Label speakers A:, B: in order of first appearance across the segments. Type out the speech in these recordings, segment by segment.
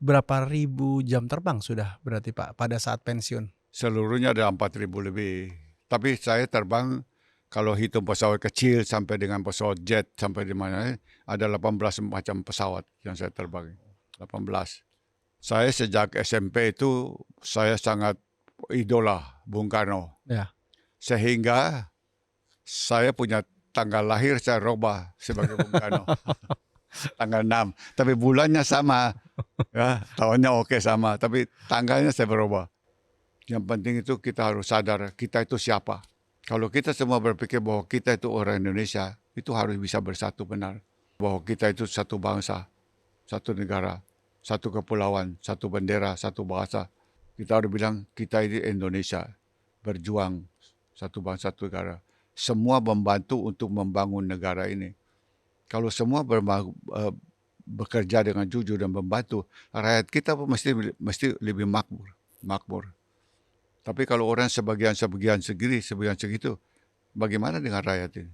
A: berapa ribu jam terbang sudah berarti Pak pada saat pensiun?
B: Seluruhnya ada 4.000 lebih. Tapi saya terbang kalau hitung pesawat kecil sampai dengan pesawat jet sampai di mana ada 18 macam pesawat yang saya terbang. 18. Saya sejak SMP itu saya sangat idola Bung Karno.
A: Ya.
B: Sehingga saya punya tanggal lahir saya rubah sebagai Bung Karno. Tanggal 6. Tapi bulannya sama. Ya, tahunnya oke sama, tapi tanggalnya saya berubah. Yang penting itu kita harus sadar kita itu siapa. Kalau kita semua berpikir bahwa kita itu orang Indonesia, itu harus bisa bersatu benar. Bahwa kita itu satu bangsa, satu negara, satu kepulauan, satu bendera, satu bahasa. Kita harus bilang kita ini Indonesia, berjuang satu bangsa, satu negara. Semua membantu untuk membangun negara ini. Kalau semua bekerja dengan jujur dan membantu, rakyat kita mesti lebih makmur. Tapi kalau orang sebagian segitu, bagaimana dengan rakyat ini?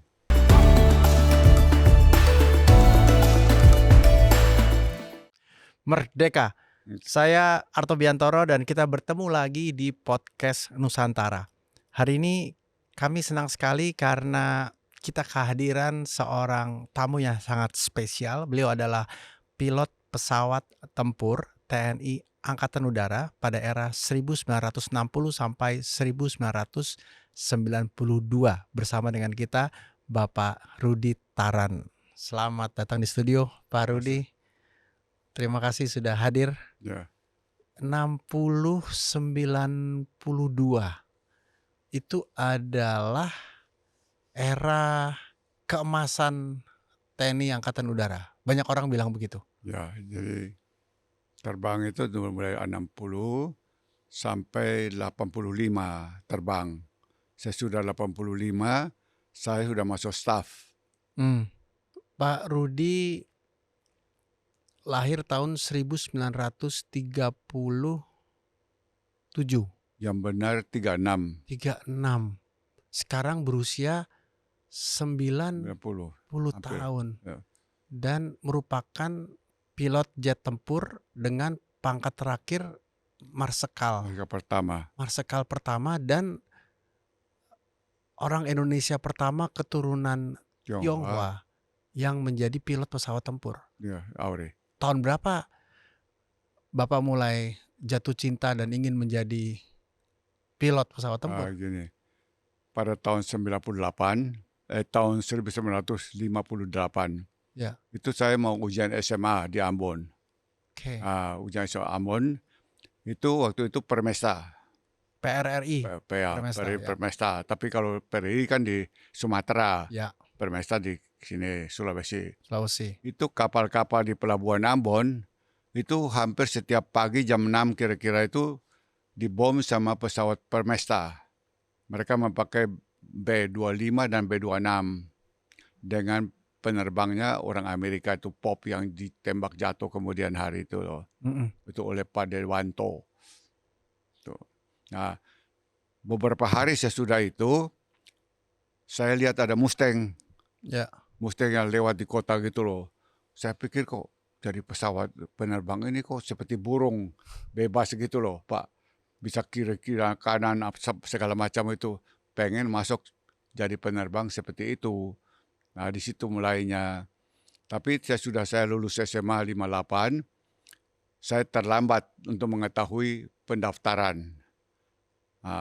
A: Merdeka. Saya Arto Biantoro dan kita bertemu lagi di podcast Nusantara. Hari ini kami senang sekali karena kita kehadiran seorang tamu yang sangat spesial. Beliau adalah pilot pesawat tempur TNI Angkatan Udara pada era 1960 sampai 1992 bersama dengan kita Bapak Rudi Taran. Selamat datang di studio Pak Rudi. Terima kasih sudah hadir.
B: Ya.
A: 60-92 itu adalah era keemasan TNI Angkatan Udara. Banyak orang bilang begitu.
B: Ya, jadi terbang itu mulai 60 sampai 85 terbang. Saya sudah 85, saya sudah masuk staf.
A: Pak Rudi lahir tahun 1937.
B: Yang benar 36.
A: 36. Sekarang berusia 90 tahun.
B: Ya.
A: Dan merupakan pilot jet tempur dengan pangkat terakhir Marsekal pertama dan orang Indonesia pertama keturunan Tionghoa yang menjadi pilot pesawat tempur.
B: Ya, Aure.
A: Tahun berapa Bapak mulai jatuh cinta dan ingin menjadi pilot pesawat tempur?
B: Gini. Pada tahun 1958,
A: ya.
B: Itu saya mau ujian SMA di Ambon.
A: Okay.
B: Ujian SMA Ambon itu waktu itu Permesta.
A: PRRI.
B: Permesta. Tapi kalau PRRI kan di Sumatera.
A: Ya.
B: Permesta di sini Sulawesi.
A: Itu
B: kapal-kapal di Pelabuhan Ambon itu hampir setiap pagi jam 6 kira-kira itu dibom sama pesawat Permesta. Mereka memakai B-25 dan B-26 dengan penerbangnya orang Amerika itu Pop yang ditembak jatuh kemudian hari itu loh. Itu oleh Pak Dewanto. Nah, beberapa hari sesudah itu saya lihat ada Mustang.
A: Ya.
B: Mustang yang lewat di kota gitu loh. Saya pikir kok dari pesawat penerbang ini kok seperti burung bebas gitu loh, Pak. Bisa kiri-kiri kanan segala macam itu. Pengen masuk jadi penerbang seperti itu. Nah, di situ mulainya. Tapi saya lulus SMA 58, saya terlambat untuk mengetahui pendaftaran.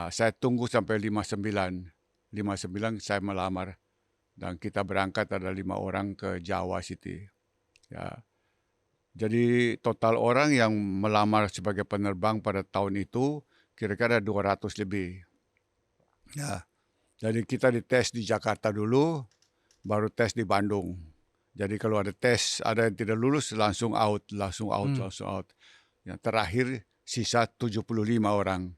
B: Saya tunggu sampai 59. 59 saya melamar. Dan kita berangkat ada 5 orang ke Jawa City. Ya. Jadi total orang yang melamar sebagai penerbang pada tahun itu kira-kira 200 lebih. Ya. Jadi kita dites di Jakarta dulu, baru tes di Bandung. Jadi kalau ada tes, ada yang tidak lulus langsung out. Yang terakhir sisa 75 orang.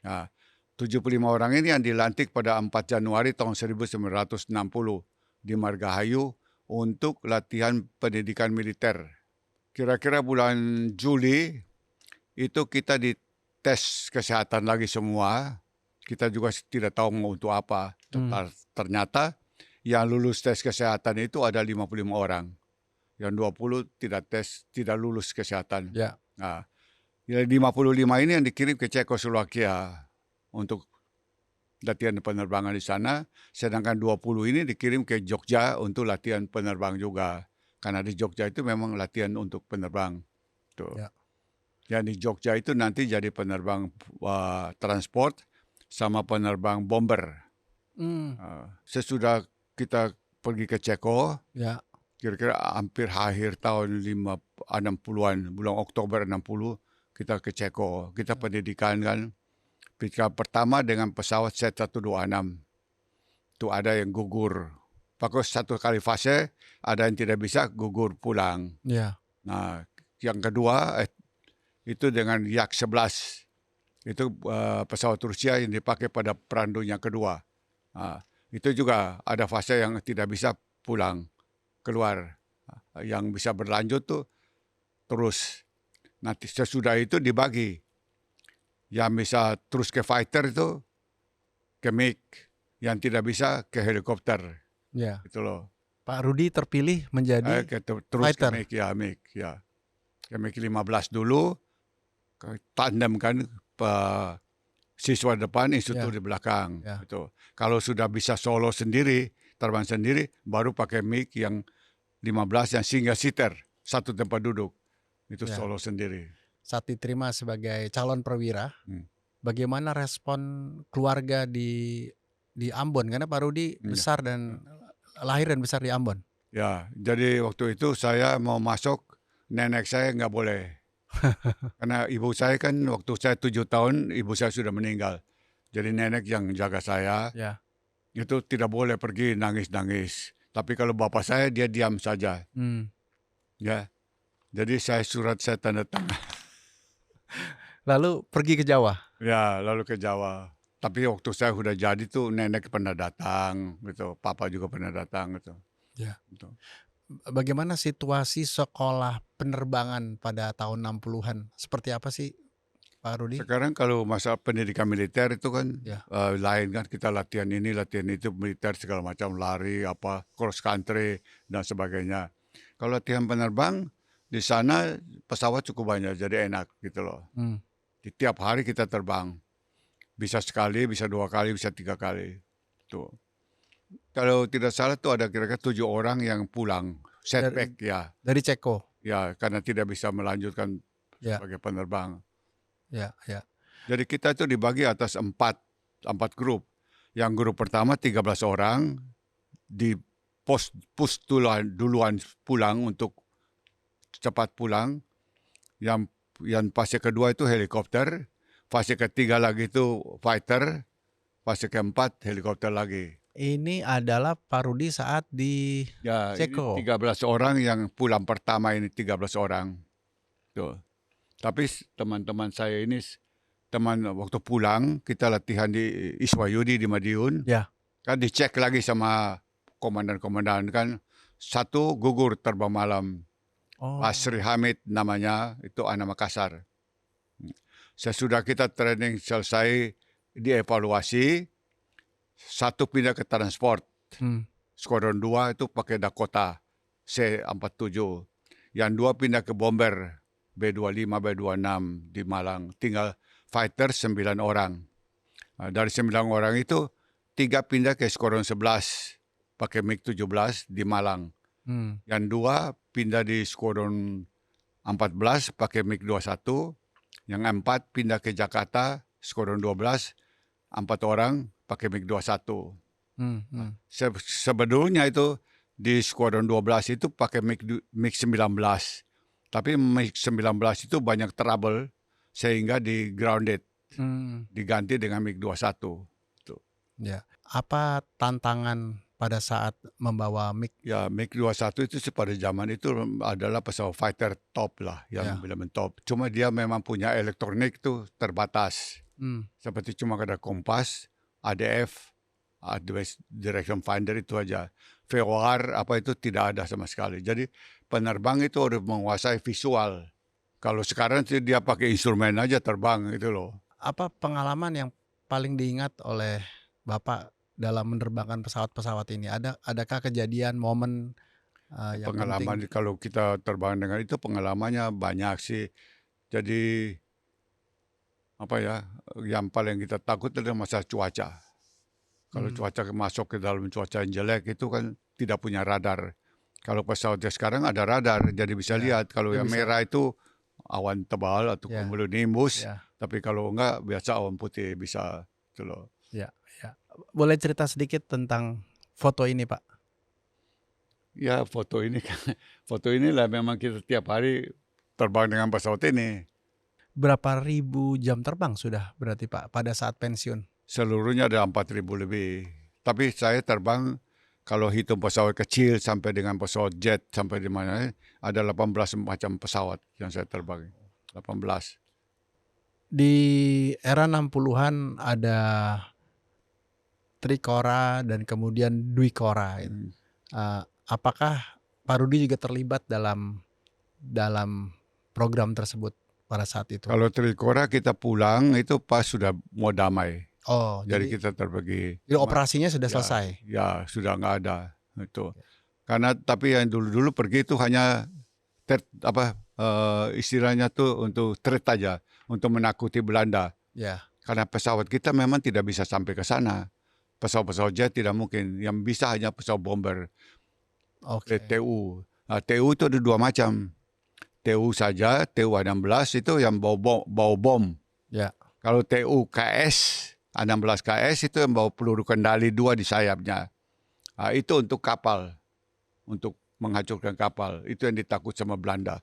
B: Nah, 75 orang ini yang dilantik pada 4 Januari tahun 1960 di Margahayu untuk latihan pendidikan militer. Kira-kira bulan Juli itu kita dites kesehatan lagi semua. Kita juga tidak tahu mau untuk apa. Ternyata yang lulus tes kesehatan itu ada 55 orang. Yang 20 tidak lulus kesehatan.
A: Ya.
B: Nah, ya 55 ini yang dikirim ke Cekoslowakia untuk latihan penerbangan di sana, sedangkan 20 ini dikirim ke Jogja untuk latihan penerbang juga. Karena di Jogja itu memang latihan untuk penerbang. Tuh.
A: Ya.
B: Yang di Jogja itu nanti jadi penerbang transport sama penerbang bomber. Sesudah kita pergi ke Ceko,
A: Ya.
B: kira-kira hampir akhir tahun 60-an, bulan Oktober 60, kita ke Ceko. Kita pendidikan kan. Ketika pertama dengan pesawat Z126. Itu ada yang gugur. Pakai satu kali fase, ada yang tidak bisa gugur pulang.
A: Ya.
B: Nah, yang kedua itu dengan Yak-11. Itu pesawat Rusia yang dipakai pada Perang Dunia Kedua. Nah, itu juga ada fase yang tidak bisa pulang keluar. Yang bisa berlanjut tuh terus. Nanti sesudah itu dibagi. Yang bisa terus ke fighter itu ke MiG, yang tidak bisa ke helikopter.
A: Ya.
B: Itu loh.
A: Pak Rudi terpilih menjadi
B: Terus
A: fighter.
B: ke MiG, ya. Ke MiG 15 dulu, tandem kan siswa depan, instruktur di belakang.
A: Ya.
B: Itu. Kalau sudah bisa solo sendiri, terbang sendiri, baru pakai MiG yang 15 yang single seater, satu tempat duduk. Itu
A: Ya.
B: solo sendiri.
A: Saat diterima sebagai calon perwira, bagaimana respon keluarga di Ambon? Karena Pak Rudi besar dan lahir dan besar di Ambon.
B: Ya, jadi waktu itu saya mau masuk, nenek saya nggak boleh. Karena ibu saya kan waktu saya 7 tahun, ibu saya sudah meninggal. Jadi nenek yang jaga saya,
A: Ya.
B: itu tidak boleh pergi nangis-nangis. Tapi kalau bapak saya, dia diam saja. Ya, jadi saya tanda tangan.
A: Lalu pergi ke Jawa.
B: Ya, lalu ke Jawa. Tapi waktu saya sudah jadi tuh nenek pernah datang, gitu. Papa juga pernah datang, gitu.
A: Ya.
B: Gitu.
A: Bagaimana situasi sekolah penerbangan pada tahun 60-an? Seperti apa sih, Pak Rudi?
B: Sekarang kalau masa pendidikan militer itu kan
A: Ya.
B: lain kan, kita latihan ini, latihan itu, militer segala macam, lari, cross country dan sebagainya. Kalau latihan penerbang di sana pesawat cukup banyak, jadi enak gitu loh. Di tiap hari kita terbang, bisa sekali, bisa 2 kali, bisa 3 kali. Tuh. Kalau tidak salah tuh ada kira-kira 7 orang yang pulang setback ya.
A: Dari Ceko.
B: Ya, karena tidak bisa melanjutkan
A: Ya.
B: sebagai penerbang.
A: Ya, ya.
B: Jadi kita itu dibagi atas 4 grup. Yang grup pertama 13 orang di pos duluan pulang untuk cepat pulang. Yang fase kedua itu helikopter, fase ketiga lagi itu fighter, fase keempat helikopter lagi.
A: Ini adalah Pak Rudi saat di Ceko.
B: Ini 13 orang yang pulang pertama ini 13 orang. Tuh. Tapi teman-teman saya ini waktu pulang kita latihan di Iswayudi di Madiun.
A: Ya.
B: Kan dicek lagi sama komandan-komandan kan, satu gugur terbang malam. Asri Hamid namanya, itu anak Makassar. Sesudah kita training selesai, dievaluasi, satu pindah ke transport. Skuadron 2 itu pakai Dakota C-47. Yang 2 pindah ke bomber B-25, B-26 di Malang. Tinggal fighter 9 orang. Nah, dari 9 orang itu 3 pindah ke Skuadron 11 pakai MiG-17 di Malang. Yang 2 pindah di Skuadron 14 pakai MiG-21. Yang 4 pindah ke Jakarta, Skuadron 12, 4 orang pakai MiG-21. Sebetulnya itu di Skuadron 12 itu pakai MiG-19. Tapi MiG-19 itu banyak trouble sehingga di grounded. Diganti dengan MiG-21. Tuh.
A: Ya. Apa tantangan pada saat membawa MiG?
B: Ya, MiG-21 itu pada zaman itu adalah pesawat fighter top lah, yang bilang top. Cuma dia memang punya elektronik itu terbatas. Seperti cuma ada kompas, ADF, Advanced Direction Finder itu aja. VOR apa itu tidak ada sama sekali. Jadi penerbang itu harus menguasai visual. Kalau sekarang dia pakai instrumen aja terbang gitu loh.
A: Apa pengalaman yang paling diingat oleh Bapak dalam menerbangkan pesawat-pesawat ini? Adakah kejadian momen yang
B: pengalaman
A: penting?
B: Kalau kita terbang dengan itu pengalamannya banyak sih. Jadi apa ya, yang paling kita takut adalah masalah cuaca. Kalau cuaca masuk ke dalam cuaca yang jelek itu kan tidak punya radar. Kalau pesawatnya sekarang ada radar, jadi bisa
A: Ya,
B: lihat. Kalau
A: dia
B: yang
A: bisa.
B: merah itu awan tebal atau
A: Ya,
B: cumulonimbus,
A: ya,
B: tapi kalau enggak biasa awan putih bisa itu loh.
A: ya, ya. Boleh cerita sedikit tentang foto ini, Pak?
B: Ya foto ini kan, foto inilah memang kita tiap hari terbang dengan pesawat ini.
A: Berapa ribu jam terbang sudah berarti, Pak, pada saat pensiun?
B: Seluruhnya ada 4.000 lebih. Tapi saya terbang kalau hitung pesawat kecil sampai dengan pesawat jet sampai di mana ada 18 macam pesawat yang saya terbang. 18.
A: Di era 60-an ada trikora dan kemudian duikora. Apakah Pak Rudi juga terlibat dalam program tersebut pada saat itu?
B: Kalau trikora kita pulang itu pas sudah mau damai.
A: Oh,
B: Jadi kita terbagi.
A: jadi operasinya sudah
B: Ya,
A: selesai.
B: ya sudah nggak ada itu. Karena tapi yang dulu-dulu pergi itu hanya istilahnya tuh untuk threat aja, untuk menakuti Belanda.
A: Ya,
B: Karena pesawat kita memang tidak bisa sampai ke sana. Pesawat-pesawat jet tidak mungkin. Yang bisa hanya pesawat bomber,
A: oke.
B: TU. Nah, TU itu ada dua macam. TU saja, TU-16 itu yang bawa bom.
A: Ya,
B: Kalau TU KS, 16 KS itu yang bawa peluru kendali 2 di sayapnya. Nah, itu untuk kapal, untuk menghancurkan kapal. Itu yang ditakut sama Belanda.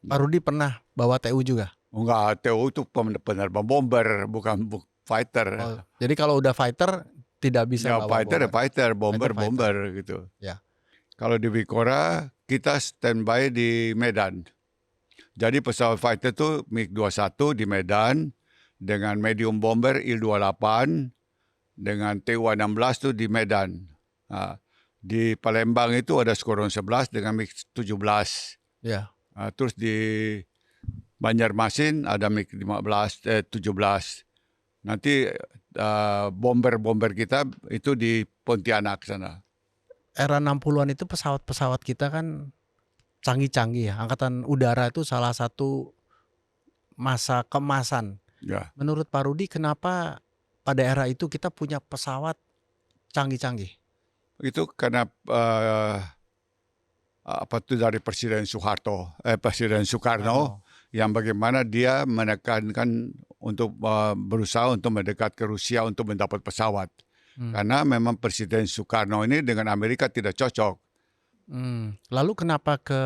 A: Pak Rudi pernah bawa TU juga?
B: Enggak, TU itu penerbang bomber, bukan fighter.
A: Oh, jadi kalau udah fighter tidak bisa
B: Ya,
A: bawa
B: fighter,
A: bomber.
B: fighter, bomber,
A: Fighter.
B: bomber gitu.
A: Ya.
B: Kalau di Bikora, kita standby di Medan. Jadi pesawat fighter itu MiG-21 di Medan, dengan medium bomber Il-28, dengan TU-16 itu di Medan. Nah, di Palembang itu ada Skuadron 11 dengan MiG-17.
A: Ya.
B: Terus di Banjarmasin ada MiG-17. Nanti bomber-bomber kita itu di Pontianak sana.
A: Era 60-an itu pesawat-pesawat kita kan canggih-canggih ya. Angkatan udara itu salah satu masa kemasan.
B: Ya.
A: Menurut Pak Rudi, kenapa pada era itu kita punya pesawat canggih-canggih?
B: Itu karena dari Presiden Soekarno yang bagaimana dia menekankan untuk berusaha untuk mendekat ke Rusia untuk mendapat pesawat. Karena memang Presiden Soekarno ini dengan Amerika tidak cocok.
A: Lalu kenapa ke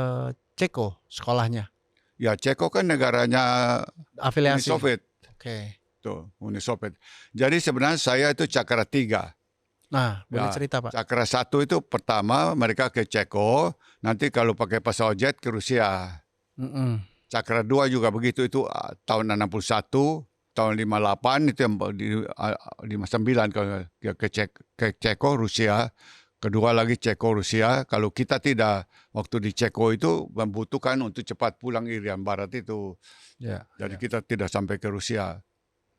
A: Ceko sekolahnya?
B: Ya, Ceko kan negaranya Uni
A: Afiliasi.
B: Soviet.
A: Oke.
B: Tuh, Uni Soviet. Jadi sebenarnya saya itu Cakra 3.
A: Nah, boleh
B: Ya,
A: cerita, Pak?
B: Cakra 1 itu pertama mereka ke Ceko, nanti kalau pakai pesawat jet ke Rusia. Cakra 2 juga begitu, itu tahun 61, tahun 58 itu yang 59 kalau ke Ceko Rusia. Kedua lagi Ceko Rusia. Kalau kita tidak, waktu di Ceko itu membutuhkan untuk cepat pulang Irian Barat itu.
A: Ya.
B: Jadi kita tidak sampai ke Rusia.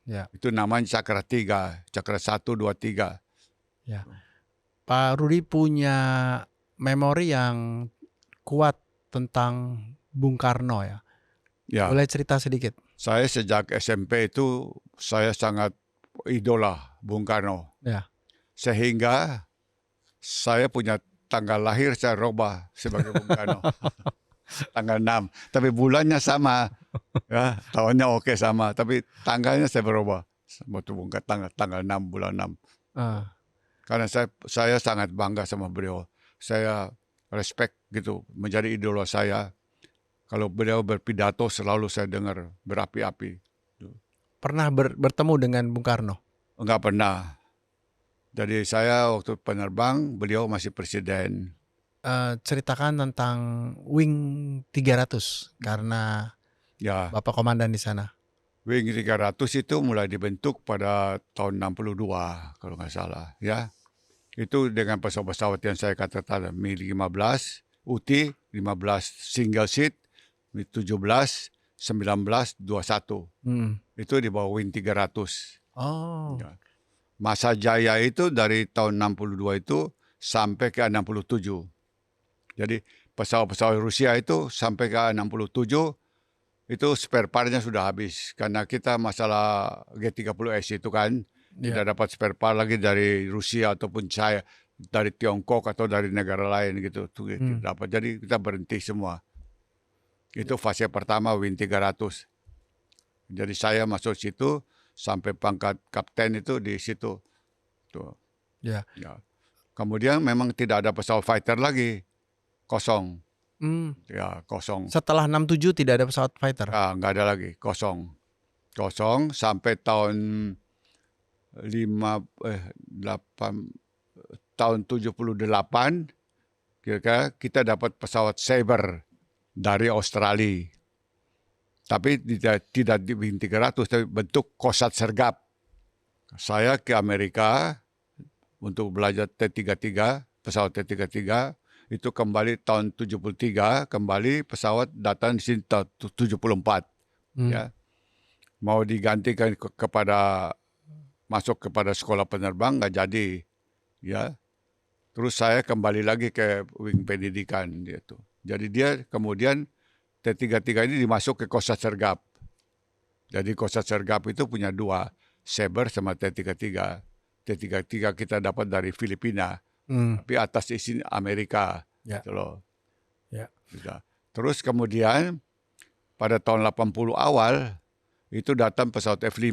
A: Ya.
B: Itu namanya Cakra 3, Cakra 1, 2, 3.
A: Ya. Pak Rudi punya memori yang kuat tentang Bung Karno ya.
B: Ya.
A: Boleh cerita sedikit?
B: Saya sejak SMP itu saya sangat idola Bung Karno.
A: Ya.
B: Sehingga saya punya tanggal lahir saya rubah sebagai Bung Karno. Tanggal 6. Tapi bulannya sama. Ya, tahunnya oke sama, tapi tanggalnya saya berubah. Waktu Bung Karno tanggal 6 bulan 6. Karena saya sangat bangga sama beliau. Saya respect gitu, menjadi idola saya. Kalau beliau berpidato selalu saya dengar berapi-api.
A: Pernah bertemu dengan Bung Karno?
B: Enggak pernah. Jadi saya waktu penerbang, beliau masih presiden.
A: Ceritakan tentang Wing 300 karena
B: Ya,
A: Bapak komandan di sana.
B: Wing 300 itu mulai dibentuk pada tahun 62 kalau nggak salah. Ya, itu dengan pesawat-pesawat yang saya katakan, Mi-15, UT 15 single seat, Mi-17, 19, 21. Itu di bawah Wing 300.
A: Oh.
B: Ya. Masa jaya itu dari tahun 62 itu sampai ke 67. Jadi pesawat-pesawat Rusia itu sampai ke 67 itu spare partnya sudah habis. Karena kita masalah G30S itu kan,
A: Iya.
B: tidak dapat spare part lagi dari Rusia ataupun dari Tiongkok atau dari negara lain gitu. Tuh, dapat. Jadi kita berhenti semua. Itu fase pertama Win 300. Jadi saya masuk situ sampai pangkat kapten itu di situ. Tuh.
A: Ya.
B: Ya. Kemudian memang tidak ada pesawat fighter lagi. Kosong. Ya, kosong.
A: Setelah 67 tidak ada pesawat fighter?
B: Ah, nggak ada lagi, kosong. Kosong sampai tahun 78, kira-kira kita dapat pesawat Sabre dari Australia. Tapi tidak di Wing 300, tapi bentuk Kosat Sergap. Saya ke Amerika untuk belajar T-33, pesawat T-33, itu kembali tahun 73, kembali pesawat datang di sini tahun 74. Ya. Mau digantikan masuk kepada sekolah penerbang, nggak jadi. Ya. Terus saya kembali lagi ke Wing Pendidikan. Gitu. Jadi dia kemudian T-33 ini dimasuk ke Kosat Sergap. Jadi Kosat Sergap itu punya dua, Sabre sama T-33. T-33 kita dapat dari Filipina, tapi atas izin Amerika.
A: Ya.
B: Gitu loh.
A: Ya.
B: Terus kemudian pada tahun 80 awal itu datang pesawat F5.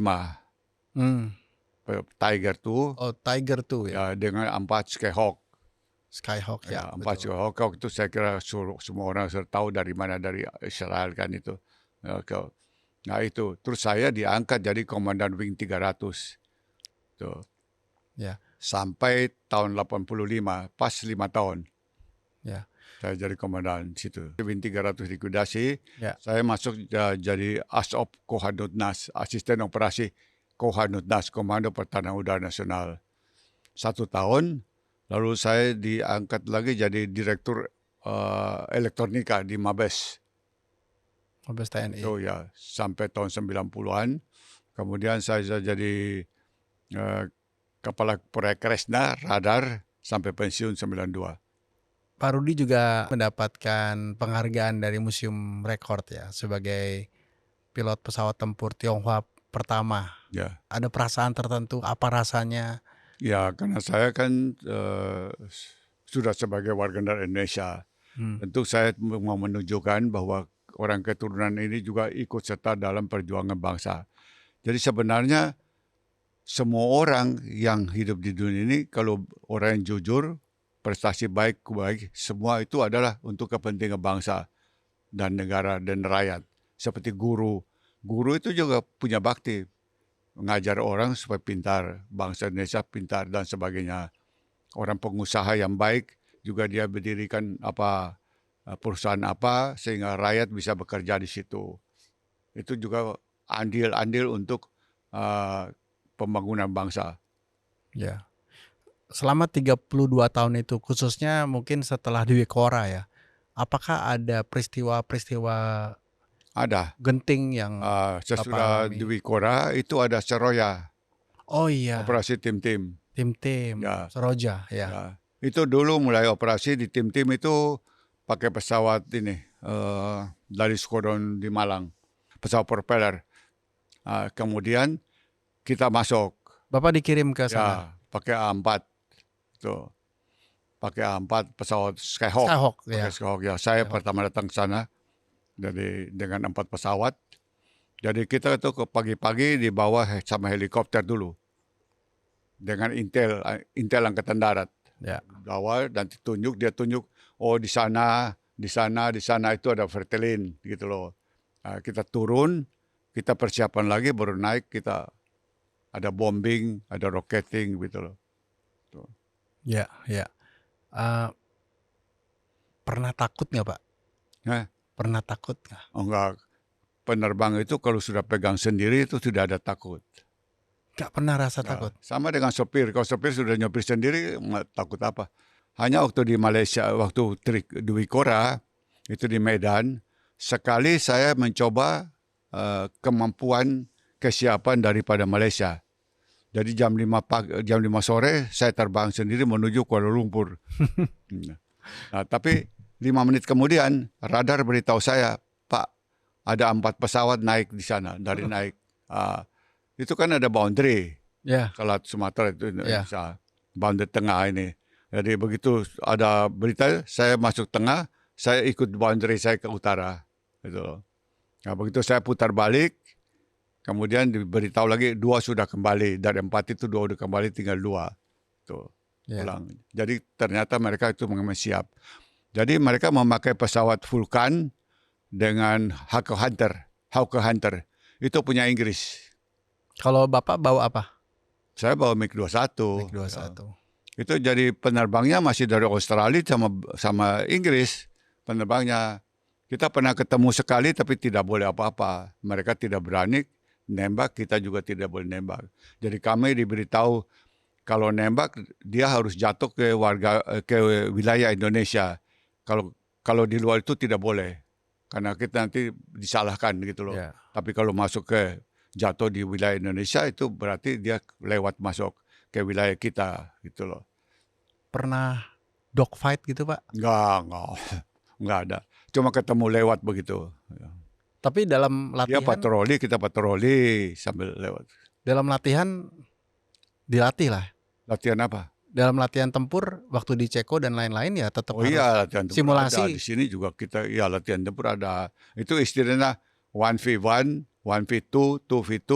B: Tiger tuh.
A: Oh, Tiger tuh ya.
B: Dengan 4 Skyhawk.
A: Skyhawk ya.
B: 4 Skyhawk itu saya kira semua orang tahu dari mana, dari Israel kan itu. Nah itu, terus saya diangkat jadi komandan Wing 300. Tuh.
A: Ya.
B: Sampai tahun 85, pas 5 tahun.
A: Ya.
B: Saya jadi komandan situ. Wing 300 likuidasi,
A: Ya.
B: saya masuk jadi ASOP Kohanudnas, asisten operasi Kohanudnas, Komando Pertahanan Udara Nasional. 1 tahun, lalu saya diangkat lagi jadi direktur elektronika di Mabes.
A: Mabes TNI.
B: Itu ya, sampai tahun 90-an. Kemudian saya jadi kepala proyek Kresna, radar, sampai pensiun 92.
A: Pak Rudi juga mendapatkan penghargaan dari Museum Rekor ya sebagai pilot pesawat tempur Tionghoa pertama.
B: Ya.
A: Ada perasaan tertentu, apa rasanya?
B: Ya, karena saya kan sudah sebagai warga negara Indonesia. Tentu saya mau menunjukkan bahwa orang keturunan ini juga ikut serta dalam perjuangan bangsa. Jadi sebenarnya semua orang yang hidup di dunia ini, kalau orang yang jujur, prestasi baik, semua itu adalah untuk kepentingan bangsa dan negara dan rakyat. Seperti guru. Guru itu juga punya bakti. Mengajar orang supaya pintar, bangsa Indonesia pintar dan sebagainya. Orang pengusaha yang baik juga dia berdirikan perusahaan apa sehingga rakyat bisa bekerja di situ. Itu juga andil untuk pembangunan bangsa.
A: Ya. Selama 32 tahun itu, khususnya mungkin setelah di Wikora ya, apakah ada peristiwa-peristiwa genting yang
B: sesudah di Wikora itu ada Seroya.
A: Oh iya.
B: Operasi tim-tim.
A: Tim-tim,
B: Ya.
A: Seroja ya.
B: Ya. Itu dulu mulai operasi di tim-tim itu pakai pesawat ini dari skuadron di Malang, pesawat propeller. Kemudian kita masuk.
A: Bapak dikirim ke sana?
B: Ya, pakai A4. Tuh. Pakai A4 pesawat Skyhawk.
A: Ya.
B: Skyhawk ya. Saya pertama datang ke sana dengan 4 pesawat. Jadi kita itu ke pagi-pagi dibawa sama helikopter dulu. Dengan Intel Angkatan Darat.
A: Ya.
B: Awal dan dia tunjuk oh di sana itu ada Vertelin gitu loh. Kita turun, kita persiapan lagi baru naik, kita ada bombing, ada rocketing gitu loh. Tuh.
A: Ya. Pernah takut nggak Pak? Pernah takut nggak?
B: Oh enggak, penerbang itu kalau sudah pegang sendiri itu tidak ada takut.
A: Nggak pernah rasa takut?
B: Sama dengan sopir, kalau sopir sudah nyopir sendiri takut apa? Hanya waktu di Malaysia, waktu di Wikora, itu di Medan, sekali saya mencoba kemampuan kesiapan daripada Malaysia. Jadi jam 5 sore saya terbang sendiri menuju Kuala Lumpur. Nah, tapi 5 menit kemudian radar beritahu saya, Pak, ada 4 pesawat naik di sana, dari naik. Itu kan ada boundary,
A: Ya,
B: Selat Sumatera itu
A: ya.
B: Indonesia, boundary tengah ini. Jadi begitu ada berita, saya masuk tengah, saya ikut boundary saya ke utara. Gitu loh. Nah, begitu saya putar balik, kemudian diberitahu lagi 2 sudah kembali. Dari 4 itu 2 sudah kembali, tinggal 2. Tuh,
A: Ya.
B: pulang. Jadi ternyata mereka itu memang siap. Jadi mereka memakai pesawat Vulcan dengan Hawker Hunter. Itu punya Inggris.
A: Kalau Bapak bawa apa?
B: Saya bawa MiG-21.
A: MiG-21.
B: Itu jadi penerbangnya masih dari Australia sama Inggris penerbangnya. Kita pernah ketemu sekali tapi tidak boleh apa-apa. Mereka tidak berani nembak, kita juga tidak boleh nembak. Jadi kami diberitahu kalau nembak dia harus jatuh ke wilayah Indonesia. Kalau di luar itu tidak boleh. Karena kita nanti disalahkan gitu loh.
A: Ya.
B: Tapi kalau masuk ke jatuh di wilayah Indonesia itu berarti dia lewat masuk ke wilayah kita gitu loh.
A: Pernah dogfight gitu, Pak?
B: Enggak ada. Cuma ketemu lewat begitu.
A: Tapi dalam
B: Dia
A: latihan,
B: patroli, kita patroli sambil lewat.
A: dalam latihan dilatih lah.
B: Latihan apa?
A: Dalam latihan tempur waktu di Ceko dan lain-lain ya tetap
B: Oh
A: harus
B: iya, latihan tempur
A: simulasi.
B: ada. Di sini juga kita, ya latihan tempur ada. Itu istilahnya 1v1, 1v2, 2v2.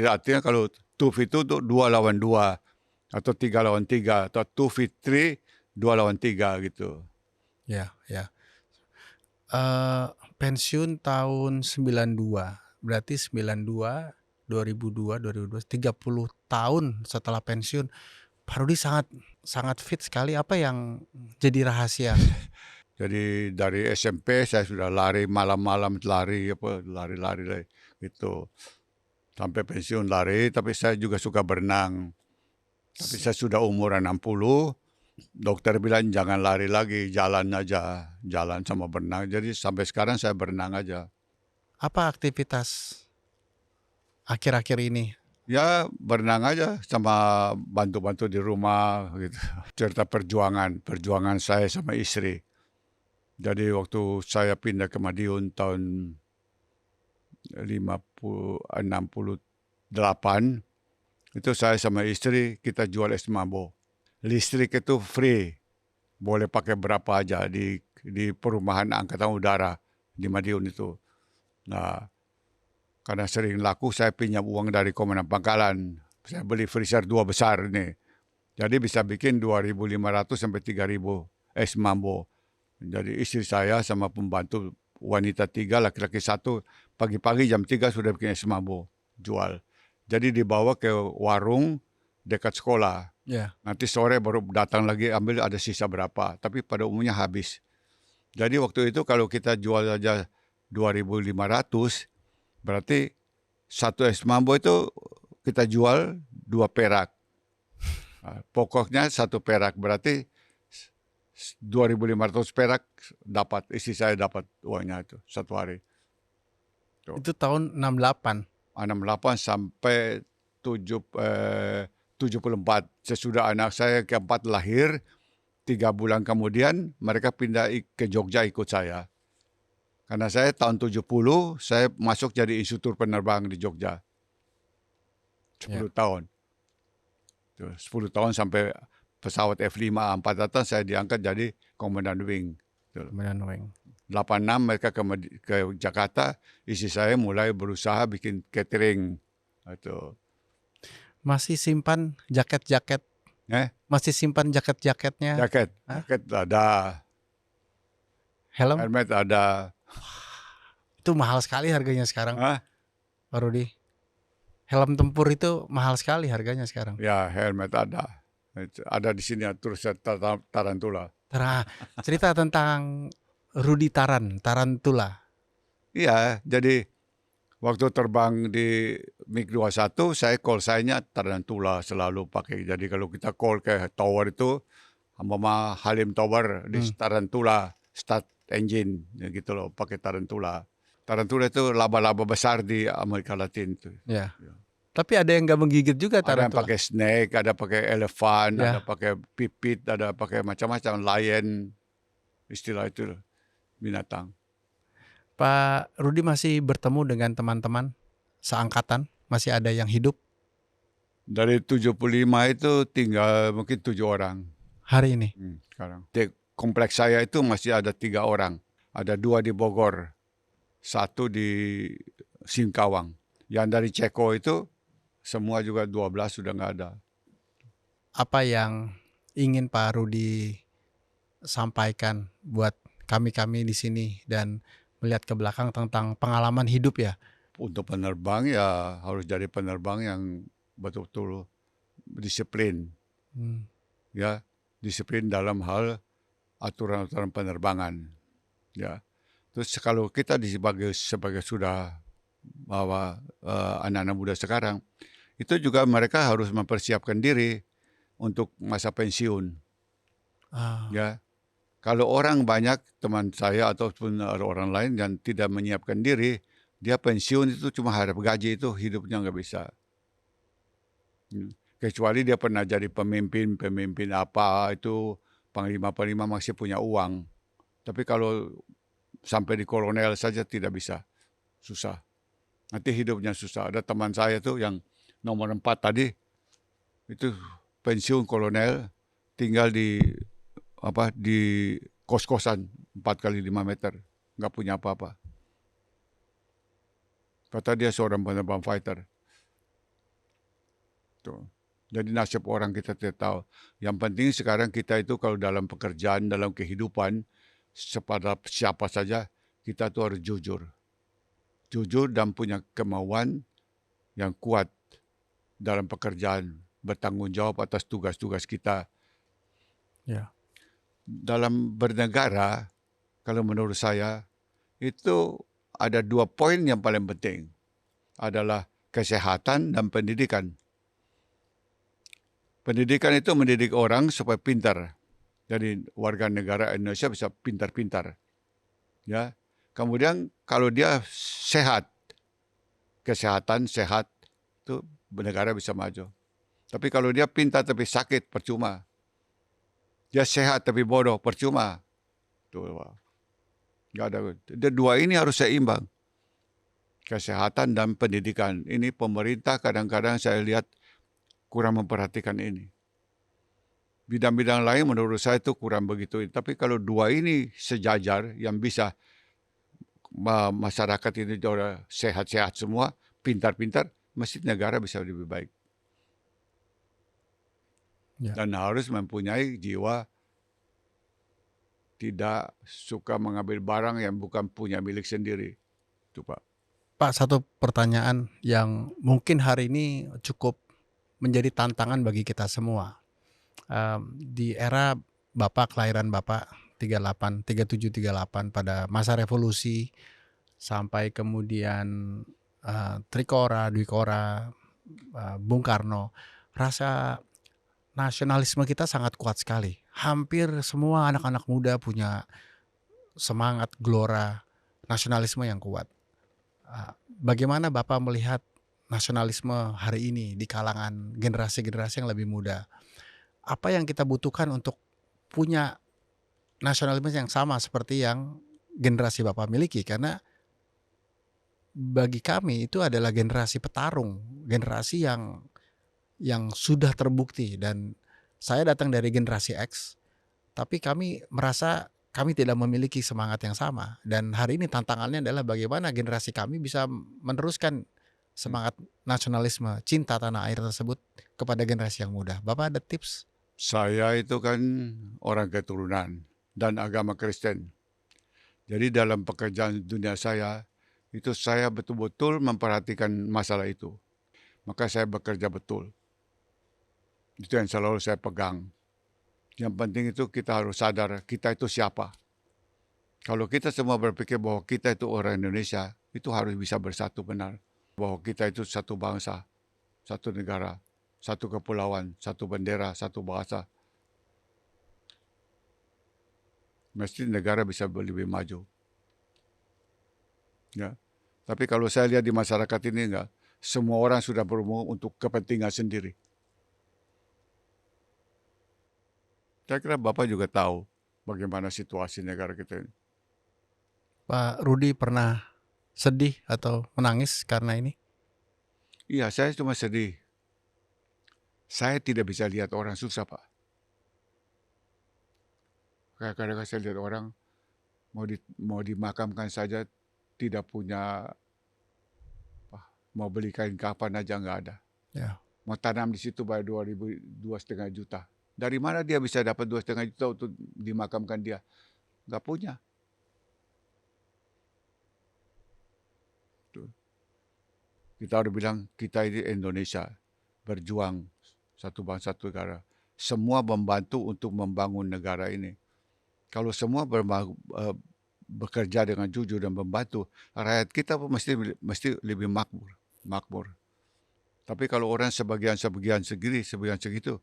B: Artinya kalau 2v2 itu 2 lawan 2. Atau 3 lawan 3. Atau 2v3, 2 lawan 3 gitu.
A: Ya, ya. Pensiun tahun 92. Berarti 92, 2002, 30 tahun setelah pensiun. Pak Rudi sangat fit sekali. Apa yang jadi rahasia?
B: Jadi dari SMP saya sudah lari malam-malam lari gitu. Sampai pensiun lari, tapi saya juga suka berenang. Tapi saya sudah umur 60, dokter bilang jangan lari lagi, jalan aja, jalan sama berenang. Jadi sampai sekarang saya berenang aja.
A: Apa aktivitas akhir-akhir ini?
B: Ya berenang aja sama bantu-bantu di rumah gitu. Cerita perjuangan saya sama istri. Jadi waktu saya pindah ke Madiun tahun 68, itu saya sama istri kita jual es mambo. Listrik itu free, boleh pakai berapa aja di perumahan Angkatan Udara di Madiun itu. Nah, karena sering laku, saya pinjam uang dari Komandan Pangkalan. Saya beli freezer 2 besar ini. Jadi bisa bikin 2.500 sampai 3.000 es mambo. Jadi istri saya sama pembantu wanita 3, laki-laki 1, pagi-pagi jam 3 sudah bikin es mambo, jual. Jadi dibawa ke warung dekat sekolah.
A: Ya.
B: Nanti sore baru datang lagi ambil ada sisa berapa. Tapi pada umumnya habis. Jadi waktu itu kalau kita jual aja 2.500, berarti satu es mambo itu kita jual 2 perak. Pokoknya 1 perak, berarti 2.500 perak dapat, istri saya dapat uangnya itu satu hari.
A: Itu tahun 68.
B: 68 sampai 74. Sesudah anak saya keempat lahir, 3 bulan kemudian mereka pindah ke Jogja ikut saya. Karena saya tahun 70, saya masuk jadi instruktur penerbang di Jogja. 10 tahun. 10 tahun sampai pesawat F5 A4 datang, saya diangkat jadi komandan wing.
A: Komandan wing.
B: 86 mereka ke Jakarta, istri saya mulai berusaha bikin catering. Itu.
A: Masih simpan jaket-jaket? Masih simpan jaket-jaketnya?
B: Jaket ada.
A: Helmet
B: ada.
A: Itu mahal sekali harganya sekarang, Pak Rudi. Helm tempur itu mahal sekali harganya sekarang.
B: Ya, helmet ada. Ada di sini terus tarantula.
A: Cerita tentang Rudi tarantula.
B: Iya, jadi waktu terbang di MiG-21, saya call sign-nya tarantula selalu pakai. Jadi kalau kita call ke tower itu, Mama Halim Tower di tarantula, start engine, gitu loh, pakai tarantula. Tarantula itu laba-laba besar di Amerika Latin itu.
A: Ya. Tapi ada yang nggak menggigit juga tarantula.
B: Ada yang pakai snake, ada pakai elephant, ada pakai pipit, ada pakai macam-macam lion, istilah itu binatang.
A: Pak Rudi masih bertemu dengan teman-teman seangkatan? Masih ada yang hidup
B: Dari 75 itu tinggal mungkin 7 orang.
A: hari ini?
B: Sekarang. Di kompleks saya itu masih ada 3 orang. Ada 2 di Bogor, 1 di Singkawang. Yang dari Ceko itu semua juga 12 sudah nggak ada.
A: Apa yang ingin Pak Rudi sampaikan buat kami-kami di sini dan melihat ke belakang tentang pengalaman hidup ya?
B: Untuk penerbang ya harus jadi penerbang yang betul-betul disiplin. Ya, disiplin dalam hal aturan-aturan penerbangan. Ya, terus kalau kita sebagai sudah bahwa anak-anak muda sekarang itu juga mereka harus mempersiapkan diri untuk masa pensiun. Ya, kalau orang banyak teman saya ataupun orang lain yang tidak menyiapkan diri, dia pensiun itu cuma harap gaji itu hidupnya nggak bisa. Kecuali dia pernah jadi pemimpin apa itu panglima masih punya uang. Tapi kalau sampai di kolonel saja tidak bisa, susah. Nanti hidupnya susah. Ada teman saya tuh yang nomor 4 tadi, itu pensiun kolonel, tinggal di kos-kosan 4 kali 5 meter, nggak punya apa-apa. Kata dia seorang penerbang fighter. Tuh. Jadi nasib orang kita tidak tahu. Yang penting sekarang kita itu kalau dalam pekerjaan, dalam kehidupan, kepada siapa saja, kita tuh harus jujur. Jujur dan punya kemauan yang kuat dalam pekerjaan, bertanggung jawab atas tugas-tugas kita.
A: Ya.
B: Dalam bernegara, kalau menurut saya, itu ada 2 poin yang paling penting. Adalah kesehatan dan pendidikan. Pendidikan itu mendidik orang supaya pintar. Jadi warga negara Indonesia bisa pintar-pintar. Ya. Kemudian kalau dia sehat, kesehatan sehat, itu negara bisa maju. Tapi kalau dia pintar tapi sakit, percuma. Dia sehat tapi bodoh, percuma. Tuh, nggak ada. Dua ini harus seimbang. Kesehatan dan pendidikan. Ini pemerintah kadang-kadang saya lihat kurang memperhatikan ini. Bidang-bidang lain menurut saya itu kurang begitu. Tapi kalau 2 ini sejajar yang bisa masyarakat ini sudah sehat-sehat semua, pintar-pintar, mesti negara bisa lebih baik.
A: Ya.
B: Dan harus mempunyai jiwa tidak suka mengambil barang yang bukan punya milik sendiri. Itu Pak.
A: Pak, satu pertanyaan yang mungkin hari ini cukup menjadi tantangan bagi kita semua. Di era Bapak, kelahiran Bapak 37, 38 pada masa revolusi sampai kemudian Trikora, Dwikora, Bung Karno, rasa nasionalisme kita sangat kuat sekali. Hampir semua anak-anak muda punya semangat, gelora nasionalisme yang kuat. Bagaimana Bapak melihat nasionalisme hari ini di kalangan generasi-generasi yang lebih muda? Apa yang kita butuhkan untuk punya nasionalisme yang sama seperti yang generasi Bapak miliki? Karena bagi kami itu adalah generasi petarung, generasi yang sudah terbukti, dan saya datang dari generasi X, tapi kami merasa kami tidak memiliki semangat yang sama. Dan hari ini tantangannya adalah bagaimana generasi kami bisa meneruskan semangat nasionalisme, cinta tanah air tersebut kepada generasi yang muda. Bapak ada tips?
B: Saya itu kan orang keturunan dan agama Kristen. Jadi dalam pekerjaan dunia saya, itu saya betul-betul memperhatikan masalah itu. Maka saya bekerja betul. Itu yang selalu saya pegang. Yang penting itu kita harus sadar kita itu siapa. Kalau kita semua berpikir bahwa kita itu orang Indonesia, itu harus bisa bersatu benar. Bahwa kita itu satu bangsa, satu negara, satu kepulauan, satu bendera, satu bahasa. Mesti negara bisa lebih maju. Ya. Tapi kalau saya lihat di masyarakat ini enggak, semua orang sudah berumur untuk kepentingan sendiri. Saya kira Bapak juga tahu bagaimana situasi negara kita ini.
A: Pak Rudi pernah sedih atau menangis karena ini?
B: Iya, saya cuma sedih. Saya tidak bisa lihat orang susah, Pak. Kadang-kadang saya lihat orang mau dimakamkan saja tidak punya mau beli kain kafan aja nggak ada.
A: Ya.
B: Mau tanam di situ bayar 2,5 juta. Dari mana dia bisa dapat 2,5 juta untuk dimakamkan dia? Nggak punya. Tuh. Kita harus bilang kita ini Indonesia berjuang satu bangsa satu negara. Semua membantu untuk membangun negara ini. Kalau semua bekerja dengan jujur dan membantu, rakyat kita pun mesti lebih makmur. Tapi kalau orang sebagian segitu,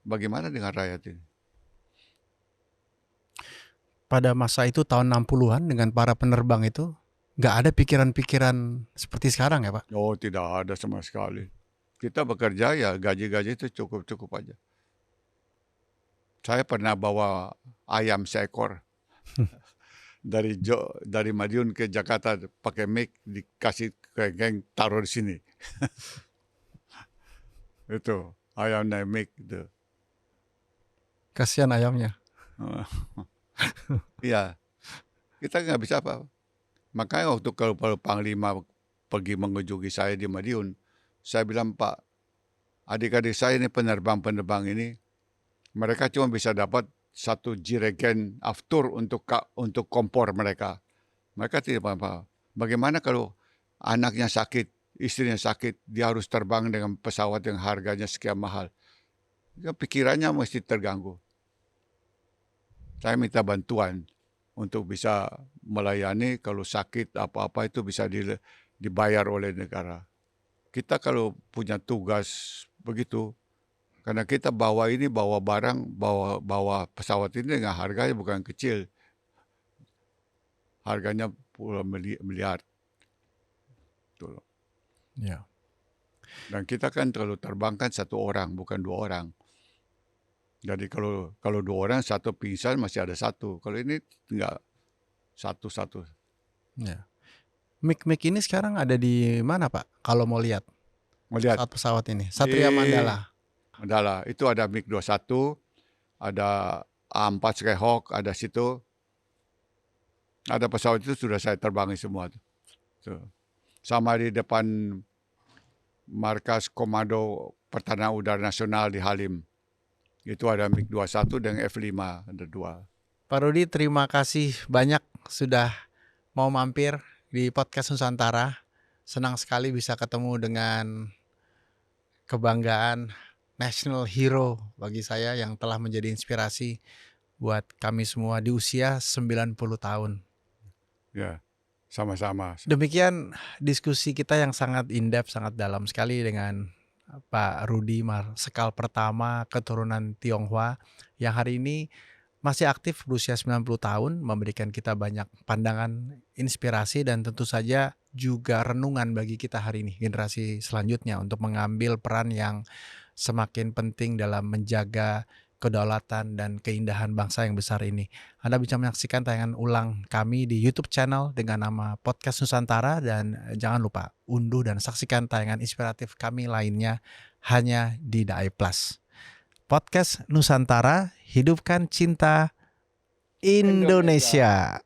B: bagaimana dengan rakyat ini?
A: Pada masa itu tahun 60-an dengan para penerbang itu nggak ada pikiran-pikiran seperti sekarang ya Pak?
B: Oh, tidak ada sama sekali. Kita bekerja ya gaji-gaji itu cukup aja. Saya pernah bawa ayam seekor dari Madiun ke Jakarta pakai mic, dikasih ke geng, taruh di sini. Itu ayam naik mic itu.
A: Kasihan ayamnya.
B: Iya, kita nggak bisa apa. Makanya waktu kalau Panglima pergi mengunjungi saya di Madiun, saya bilang, Pak, adik-adik saya ini penerbang ini, mereka cuma bisa dapat 1 jirigen aftur untuk kompor mereka. Mereka tidak apa-apa. Bagaimana kalau anaknya sakit, istrinya sakit, dia harus terbang dengan pesawat yang harganya sekian mahal. Ya, pikirannya mesti terganggu. Saya minta bantuan untuk bisa melayani kalau sakit apa-apa itu bisa dibayar oleh negara. Kita kalau punya tugas begitu, karena kita bawa barang, bawa pesawat ini dengan harganya bukan kecil. Harganya puluhan miliar. Tuh.
A: Ya.
B: Dan kita kan kalau terbang kan 1 orang, bukan 2 orang. Jadi kalau 2 orang, 1 pingsan masih ada 1. Kalau ini enggak, 1.
A: Ya. Mic ini sekarang ada di mana Pak? Kalau mau lihat
B: Melihat
A: saat pesawat ini, Satria Mandala.
B: Mandala itu ada MiG-21, ada A4 Skyhawk, ada situ. Ada pesawat itu sudah saya terbangi semua. Tuh. Sama di depan markas Komando Pertahanan Udara Nasional di Halim. Itu ada MiG-21 dan F-5, ada 2.
A: Pak Rudi, terima kasih banyak sudah mau mampir di podcast Nusantara. Senang sekali bisa ketemu dengan kebanggaan national hero bagi saya yang telah menjadi inspirasi buat kami semua di usia 90 tahun.
B: Ya, sama-sama.
A: Demikian diskusi kita yang sangat in-depth, sangat dalam sekali dengan Pak Rudi, Marsikal pertama keturunan Tionghoa yang hari ini masih aktif berusia 90 tahun, memberikan kita banyak pandangan, inspirasi, dan tentu saja juga renungan bagi kita hari ini, generasi selanjutnya, untuk mengambil peran yang semakin penting dalam menjaga kedaulatan dan keindahan bangsa yang besar ini. Anda bisa menyaksikan tayangan ulang kami di YouTube channel dengan nama Podcast Nusantara, dan jangan lupa unduh dan saksikan tayangan inspiratif kami lainnya hanya di Daai Plus. Podcast Nusantara, hidupkan cinta Indonesia.